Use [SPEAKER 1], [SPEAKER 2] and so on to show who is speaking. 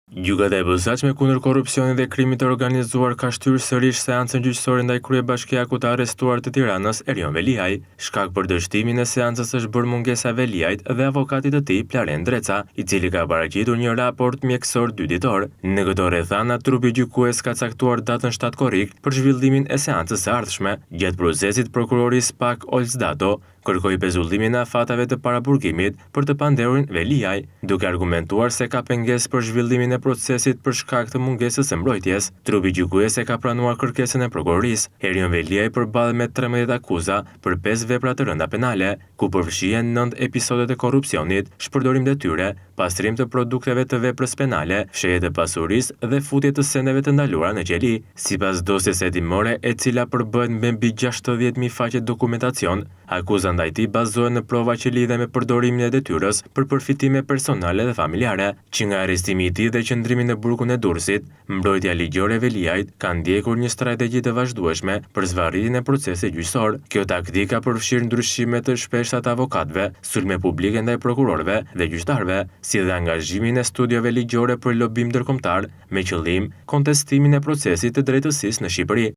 [SPEAKER 1] Gjykata e posaçme kundër korrupsionit dhe krimit të organizuar ka shtyrë sërish seancën gjyqësore ndaj kryebashkiakut të arrestuar të Tiranës, Erion Veliaj. Shkak për dështimin e seancës është bërë mungesa Veliajt dhe avokatit të tij, Plaren Dreca, i cili ka paraqitur një raport mjekësor 2 ditor. Në këto rrethana, trupi gjykues ka caktuar datën 7 korrik për zhvillimin e seancës së ardhshme. Gjatë procesit, prokurori Spak Olsdato kërkoi pezullimin e afatave të paraburgimit për të pandehurin Veliaj, duke argumentuar se ka pengesë për zhvillimin e procesit për shkak të mungesës së mbrojtjes. Trupi gjykues e ka pranuar kërkesën e prokurorisë. Erion Veliaj përballet me 13 akuza për 5 vepra të rënda penale, ku përfshihen 9 episodet e korrupsionit, shpërdorim detyre, pastrim të produkteve të veprës penale, fshehje të pasurisë dhe futje të sendeve të ndaluara në gjeli. Sipas dosjes hetimore, e cila përbëhet me mbi 60.000 faqe dokumentacion, akuza ndaj tij bazohen në prova që lidhen me përdorimin e detyrës për përfitime personale dhe familjare, që nga arrestimi i tij dhe qëndrimi në burgun e Durrësit, mbrojtja ligjore e Veliajt ka ndjekur një strategji të vazhdueshme për zvarritjen e procesit gjyqësor. Kjo taktikë ka përfshirë ndryshime të shpeshta të avokatëve, sulme publike ndaj prokurorëve dhe gjyqtarëve, si dhe angazhimin e studiove ligjore për lobim ndërkombëtar me qëllim kontestimin e procesit të drejtësisë në Shqipëri.